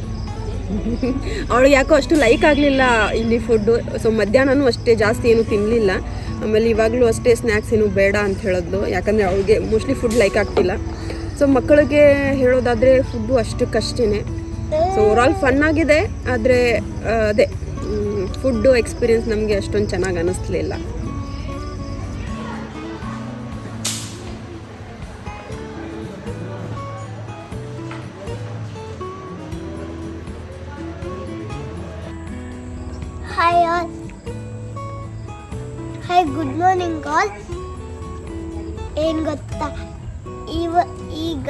ಅವಳಿಗೆ ಯಾಕೋ ಅಷ್ಟು ಲೈಕ್ ಆಗಲಿಲ್ಲ ಇಲ್ಲಿ ಫುಡ್ಡು. ಸೊ ಮಧ್ಯಾಹ್ನನೂ ಅಷ್ಟೇ ಜಾಸ್ತಿ ಏನು ತಿನ್ನಲಿಲ್ಲ. ಆಮೇಲೆ ಇವಾಗಲೂ ಅಷ್ಟೇ ಸ್ನ್ಯಾಕ್ಸ್ ಏನು ಬೇಡ ಅಂತ ಹೇಳಿದ್ಲು, ಯಾಕಂದರೆ ಅವಳಿಗೆ ಮೋಸ್ಟ್ಲಿ ಫುಡ್ ಲೈಕ್ ಆಗ್ತಿಲ್ಲ. ಸೊ ಮಕ್ಕಳಿಗೆ ಹೇಳೋದಾದರೆ ಫುಡ್ಡು ಅಷ್ಟಕ್ಕಷ್ಟೇ. ಸೊ ಓವರಾಲ್ ಫನ್ ಆಗಿದೆ, ಆದರೆ ಅದೇ ಫುಡ್ಡು ಎಕ್ಸ್ಪೀರಿಯನ್ಸ್ ನಮಗೆ ಅಷ್ಟೊಂದು ಚೆನ್ನಾಗಿ ಅನ್ನಿಸ್ಲಿಲ್ಲ. Hi all. Hi, good morning all. ಏನು ಗೊತ್ತಾ, ಈಗ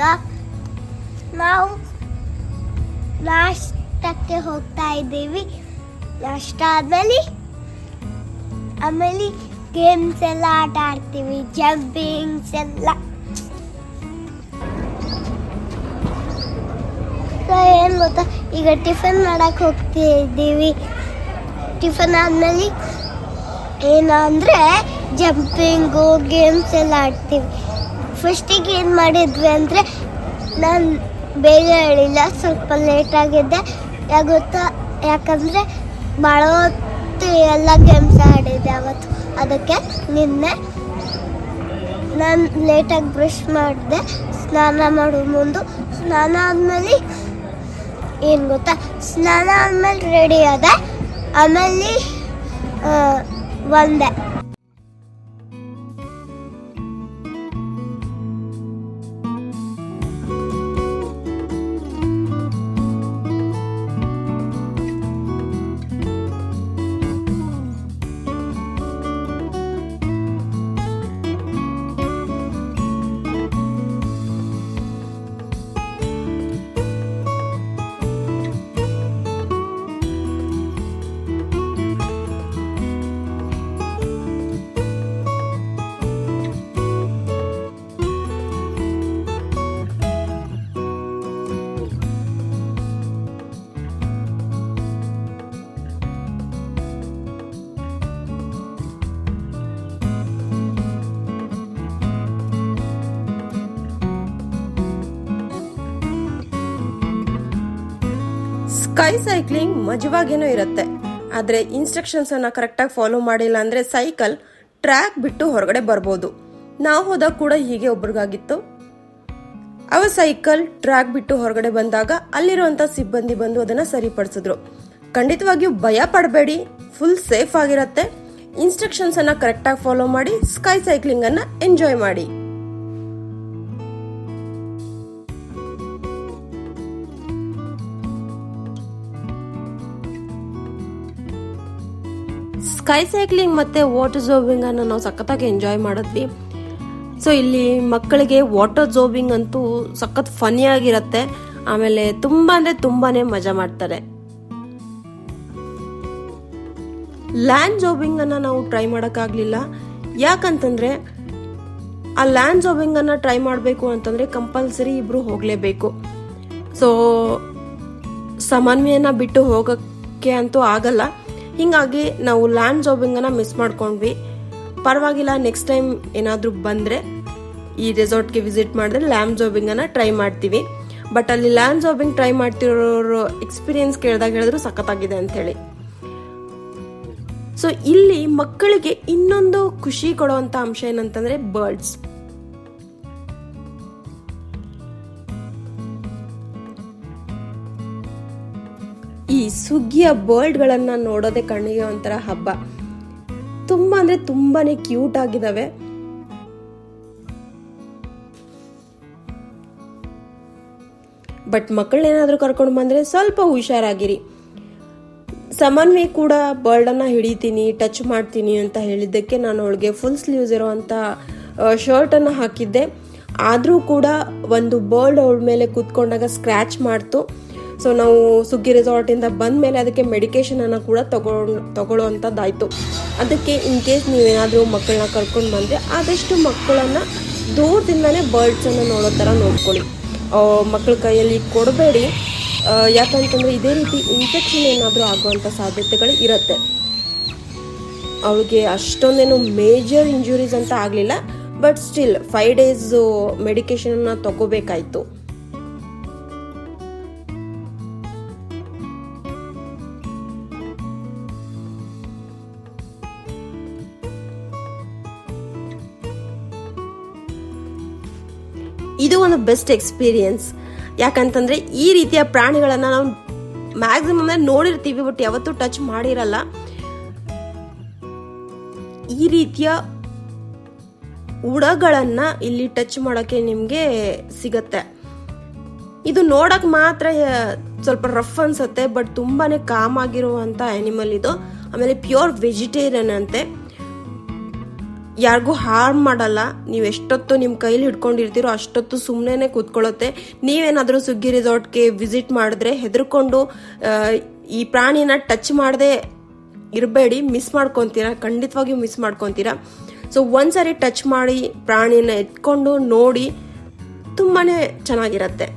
ನಾವು ನಾಷ್ಟಕ್ಕೆ ಹೋಗ್ತಾ ಇದ್ದೀವಿ. ನಾಷ್ಟ ಆಮೇಲೆ ಗೇಮ್ಸ್ ಎಲ್ಲ ಆಟ ಆಡ್ತೀವಿ, ಜಂಪಿಂಗ್ಸ್ ಎಲ್ಲ. ಏನು ಗೊತ್ತಾ, ಈಗ ಟಿಫನ್ ಮಾಡಕ್ಕೆ ಹೋಗ್ತಿದ್ದೀವಿ. ಟಿಫನ್ ಆದಮೇಲೆ ಏನಂದರೆ ಜಂಪಿಂಗು ಗೇಮ್ಸ್ ಎಲ್ಲ ಆಡ್ತೀವಿ. ಫಸ್ಟಿಗೆ ಏನು ಮಾಡಿದ್ವಿ ಅಂದರೆ, ನಾನು ಬೇಗ ಹೇಳಿಲ್ಲ, ಸ್ವಲ್ಪ ಲೇಟಾಗಿದ್ದೆ. ಯಾಕಂದರೆ ಭಾಳ ಹೊತ್ತು ಎಲ್ಲ ಗೇಮ್ಸ್ ಆಡಿದ್ದೆ ಅವತ್ತು. ಅದಕ್ಕೆ ನಿನ್ನೆ ನಾನು ಲೇಟಾಗಿ ಬ್ರಷ್ ಮಾಡಿದೆ. ಸ್ನಾನ ಮಾಡೋ ಮುಂದೆ ಸ್ನಾನ ಆದಮೇಲೆ ಏನು ಗೊತ್ತಾ, ಸ್ನಾನ ಆದಮೇಲೆ ರೆಡಿ ಆದೆ. ಆಮೇಲೆ ಒಂದೆ ಸ್ಕೈ ಸೈಕ್ಲಿಂಗ್ ಮಜವಾಗೇನೋ ಇರುತ್ತೆ, ಆದರೆ ಇನ್ಸ್ಟ್ರಕ್ಷನ್ಸ್ ಅನ್ನ ಕರೆಕ್ಟಾಗಿ ಫಾಲೋ ಮಾಡಿಲ್ಲ ಅಂದ್ರೆ ಸೈಕಲ್ ಟ್ರ್ಯಾಕ್ ಬಿಟ್ಟು ಹೊರಗಡೆ ಬರ್ಬೋದು. ನಾವು ಹೋದಾಗ ಕೂಡ ಹೀಗೆ ಒಬ್ರಿಗಾಗಿತ್ತು. ಅವ ಸೈಕಲ್ ಟ್ರ್ಯಾಕ್ ಬಿಟ್ಟು ಹೊರಗಡೆ ಬಂದಾಗ ಅಲ್ಲಿರುವಂತ ಸಿಬ್ಬಂದಿ ಬಂದು ಅದನ್ನ ಸರಿಪಡಿಸಿದ್ರು. ಖಂಡಿತವಾಗಿಯೂ ಭಯ ಪಡಬೇಡಿ, ಫುಲ್ ಸೇಫ್ ಆಗಿರತ್ತೆ. ಇನ್ಸ್ಟ್ರಕ್ಷನ್ಸ್ ಅನ್ನ ಕರೆಕ್ಟಾಗಿ ಫಾಲೋ ಮಾಡಿ ಸ್ಕೈ ಸೈಕ್ಲಿಂಗ್ ಅನ್ನ ಎಂಜಾಯ್ ಮಾಡಿ. ಸ್ಕೈ ಸೈಕ್ಲಿಂಗ್ ಮತ್ತೆ ವಾಟರ್ ಜೋಬಿಂಗ್ ಅನ್ನು ನಾವು ಸಖತ್ತಾಗಿ ಎಂಜಾಯ್ ಮಾಡಿದ್ವಿ. ಸೊ ಇಲ್ಲಿ ಮಕ್ಕಳಿಗೆ ವಾಟರ್ ಜೋಬಿಂಗ್ ಅಂತೂ ಸಖತ್ ಫನಿ ಆಗಿರತ್ತೆ. ಆಮೇಲೆ ತುಂಬಾ ಅಂದ್ರೆ ತುಂಬಾನೇ ಮಜಾ ಮಾಡ್ತಾರೆ. ಲ್ಯಾಂಡ್ ಜೋಬಿಂಗ್ ಅನ್ನ ನಾವು ಟ್ರೈ ಮಾಡಕ್ಕಾಗ್ಲಿಲ್ಲ. ಯಾಕಂತಂದ್ರೆ ಆ ಲ್ಯಾಂಡ್ ಜೋಬಿಂಗ್ ಅನ್ನ ಟ್ರೈ ಮಾಡಬೇಕು ಅಂತಂದ್ರೆ ಕಂಪಲ್ಸರಿ ಇಬ್ರು ಹೋಗ್ಲೇಬೇಕು. ಸೊ ಸಮನ್ವಯನ ಬಿಟ್ಟು ಹೋಗಕ್ಕೆ ಅಂತೂ ಆಗಲ್ಲ. ಹಿಂಗಾಗಿ ನಾವು ಲ್ಯಾಂಡ್ ಜಾಬಿಂಗ್ ಅನ್ನ ಮಿಸ್ ಮಾಡ್ಕೊಂಡ್ವಿ. ಪರವಾಗಿಲ್ಲ, ನೆಕ್ಸ್ಟ್ ಟೈಮ್ ಏನಾದ್ರೂ ಬಂದ್ರೆ ಈ ರೆಸಾರ್ಟ್ಗೆ ವಿಸಿಟ್ ಮಾಡಿದ್ರೆ ಲ್ಯಾಂಡ್ ಜಾಬಿಂಗ್ ಅನ್ನ ಟ್ರೈ ಮಾಡ್ತೀವಿ. ಬಟ್ ಅಲ್ಲಿ ಲ್ಯಾಂಡ್ ಜಾಬಿಂಗ್ ಟ್ರೈ ಮಾಡ್ತಿರೋರು ಎಕ್ಸ್ಪೀರಿಯನ್ಸ್ ಕೇಳಿದಾಗ ಹೇಳಿದ್ರು ಸಖತ್ತಾಗಿದೆ ಅಂತ ಹೇಳಿ. ಸೊ ಇಲ್ಲಿ ಮಕ್ಕಳಿಗೆ ಇನ್ನೊಂದು ಖುಷಿ ಕೊಡುವಂತ ಅಂಶ ಏನಂತಂದ್ರೆ ಬರ್ಡ್ಸ್. ಈ ಸುಗ್ಗಿಯ ಬರ್ಡ್ ಗಳನ್ನ ನೋಡೋದೇ ಕಣ್ಣಿಗೆ ಒಂಥರ ಹಬ್ಬ. ತುಂಬಾ ಅಂದ್ರೆ ತುಂಬಾನೇ ಕ್ಯೂಟ್ ಆಗಿದಾವೆ. ಬಟ್ ಮಕ್ಕಳನ್ನೇನಾದ್ರೂ ಕರ್ಕೊಂಡು ಬಂದ್ರೆ ಸ್ವಲ್ಪ ಹುಷಾರಾಗಿರಿ. ಸಮನ್ವಿ ಕೂಡ ಬರ್ಡ್ ಅನ್ನ ಹಿಡಿತೀನಿ, ಟಚ್ ಮಾಡ್ತೀನಿ ಅಂತ ಹೇಳಿದ್ದಕ್ಕೆ ನಾನು ಅವಳಿಗೆ ಫುಲ್ ಸ್ಲೀವ್ಸ್ ಇರುವಂತ ಶರ್ಟ್ ಅನ್ನ ಹಾಕಿದ್ದೆ. ಆದ್ರೂ ಕೂಡ ಒಂದು ಬರ್ಡ್ ಅವಳ ಮೇಲೆ ಕೂತ್ಕೊಂಡಾಗ ಸ್ಕ್ರಾಚ್ ಮಾಡ್ತು. ಸೊ ನಾವು ಸುಗ್ಗಿ ರೆಸಾರ್ಟ್ ಇಂದ ಬಂದ ಮೇಲೆ ಅದಕ್ಕೆ ಮೆಡಿಕೇಶನ್ ಅನ್ನ ಕೂಡ ತಗೊಳ್ಳೋಂಥದ್ದಾಯ್ತು. ಅದಕ್ಕೆ ಇನ್ ಕೇಸ್ ನೀವೇನಾದ್ರೂ ಮಕ್ಕಳನ್ನ ಕರ್ಕೊಂಡು ಬಂದ್ರೆ ಆದಷ್ಟು ಮಕ್ಕಳನ್ನ ದೂರದಿಂದಾನೇ ಬರ್ಡ್ಸ್ ಅನ್ನ ನೋಡೋ ತರ ನೋಡ್ಕೊಳ್ಳಿ. ಮಕ್ಕಳ ಕೈಯಲ್ಲಿ ಕೊಡಬೇಡಿ. ಯಾಕಂತಂದ್ರೆ ಇದೇ ರೀತಿ ಇನ್ಫೆಕ್ಷನ್ ಏನಾದರೂ ಆಗುವಂಥ ಸಾಧ್ಯತೆಗಳು ಇರುತ್ತೆ. ಅವಳಿಗೆ ಅಷ್ಟೊಂದೇನು ಮೇಜರ್ ಇಂಜುರೀಸ್ ಅಂತ ಆಗಲಿಲ್ಲ. ಬಟ್ ಸ್ಟಿಲ್ 5 days ಮೆಡಿಕೇಶನ್ ತಗೋಬೇಕಾಯ್ತು. ಒಂದು ಬೆಸ್ಟ್ ಎಕ್ಸ್ಪೀರಿಯನ್ಸ್. ಯಾಕಂತಂದರೆ ಈ ರೀತಿಯ ಪ್ರಾಣಿಗಳನ್ನು ನಾವು ಮ್ಯಾಕ್ಸಿಮಮ್ ನೋಡಿರ್ತೀವಿ, ಬಟ್ ಯಾವತ್ತೂ ಟಚ್ ಮಾಡಿರಲ್ಲ. ಈ ರೀತಿಯ ಉಡಗಳನ್ನು ಇಲ್ಲಿ ಟಚ್ ಮಾಡೋಕ್ಕೆ ನಿಮಗೆ ಸಿಗತ್ತೆ. ಇದು ನೋಡಕ್ ಮಾತ್ರ ಸ್ವಲ್ಪ ರಫ್ ಅನ್ಸುತ್ತೆ, ಬಟ್ ತುಂಬಾನೇ ಕಾಮ್ ಆಗಿರುವಂತ ಆನಿಮಲ್ ಇದು. ಆಮೇಲೆ ಪ್ಯೂರ್ ವೆಜಿಟೇರಿಯನ್ ಅಂತೆ, ಯಾರಿಗೂ ಹಾರ್ಮ್ ಮಾಡಲ್ಲ. ನೀವು ಎಷ್ಟೊತ್ತು ನಿಮ್ಮ ಕೈಲಿ ಹಿಡ್ಕೊಂಡಿರ್ತೀರೋ ಅಷ್ಟೊತ್ತು ಸುಮ್ಮನೆ ಕೂತ್ಕೊಳ್ಳುತ್ತೆ. ನೀವೇನಾದರೂ ಸುಗ್ಗಿ ರೆಸಾರ್ಟ್ಗೆ ವಿಸಿಟ್ ಮಾಡಿದ್ರೆ ಹೆದರ್ಕೊಂಡು ಈ ಪ್ರಾಣಿನ ಟಚ್ ಮಾಡದೆ ಇರಬೇಡಿ, ಮಿಸ್ ಮಾಡ್ಕೊತೀರಾ, ಖಂಡಿತವಾಗಿಯೂ ಮಿಸ್ ಮಾಡ್ಕೊತೀರಾ. ಸೊ ಒಂದ್ಸರಿ ಟಚ್ ಮಾಡಿ ಪ್ರಾಣಿನ ಎತ್ಕೊಂಡು ನೋಡಿ, ತುಂಬಾನೇ ಚೆನ್ನಾಗಿರತ್ತೆ.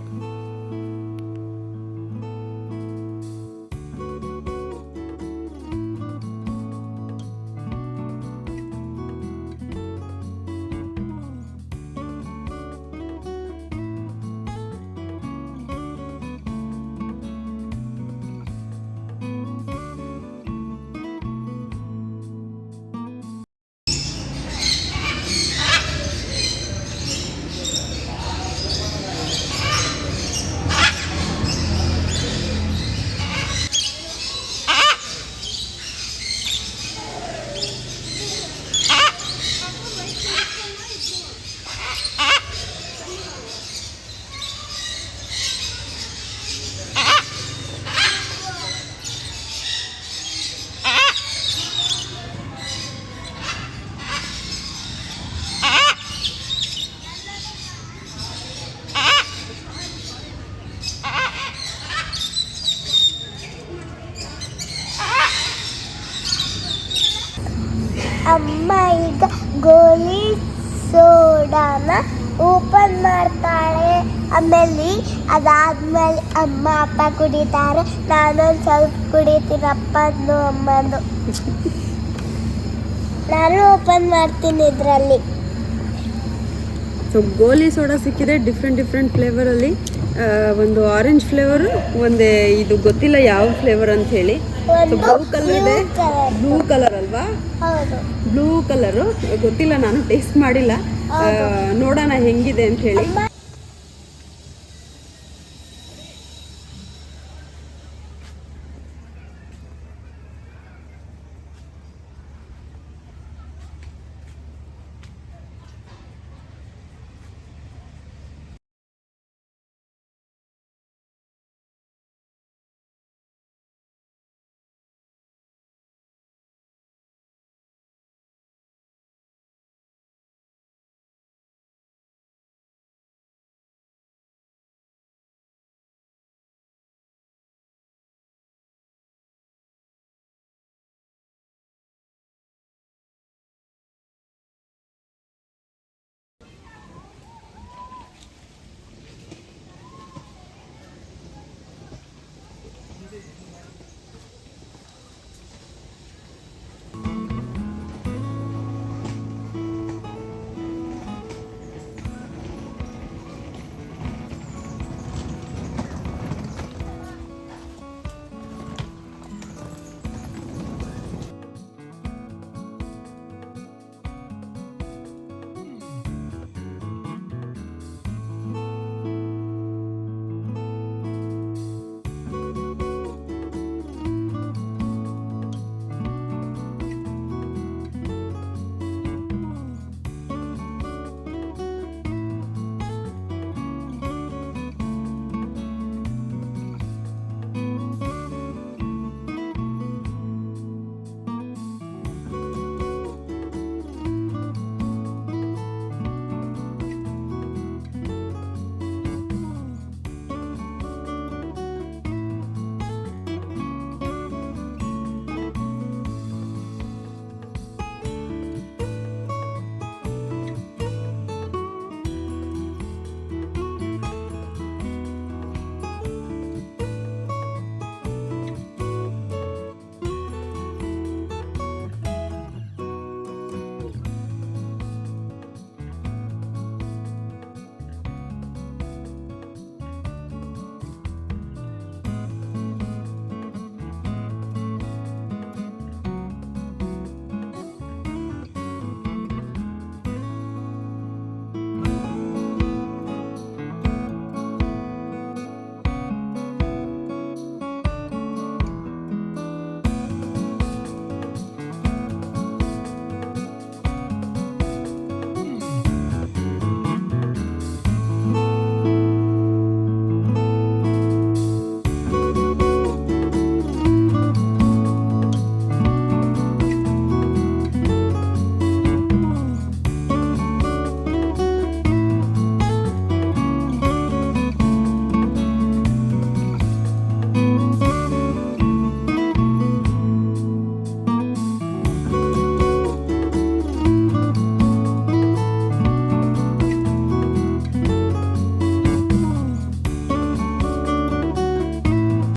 ಅಮ್ಮ ಈಗ ಗೋಲಿ ಸೋಡಾನ ಓಪನ್ ಮಾಡ್ತಾಳೆ. ಆಮೇಲೆ ಅದಾದ್ಮೇಲೆ ಅಮ್ಮ ಅಪ್ಪ ಕುಡಿತಾರೆ. ನಾನೊಂದು ಸ್ವಲ್ಪ ಕುಡಿತೀನಪ್ಪ ಅಂದು ಅಮ್ಮಂದು. ನಾನು ಓಪನ್ ಮಾಡ್ತೀನಿ ಇದರಲ್ಲಿ. ಸೊ ಗೋಲಿ ಸೋಡಾ ಸಿಕ್ಕಿದೆ ಡಿಫ್ರೆಂಟ್ ಫ್ಲೇವರಲ್ಲಿ. ಒಂದು ಆರೆಂಜ್ ಫ್ಲೇವರು, ಒಂದೇ ಇದು ಗೊತ್ತಿಲ್ಲ ಯಾವ ಫ್ಲೇವರ್ ಅಂತ ಹೇಳಿ. ಬ್ಲೂ ಕಲರ್ ಇದೆ, ಬ್ಲೂ ಕಲರ್ ಅಲ್ವಾ? ಹೌದು, ಬ್ಲೂ ಕಲರು ಗೊತ್ತಿಲ್ಲ, ನಾನು ಟೇಸ್ಟ್ ಮಾಡಿಲ್ಲ. ನೋಡೋಣ ಹೆಂಗಿದೆ ಅಂತ ಹೇಳಿ.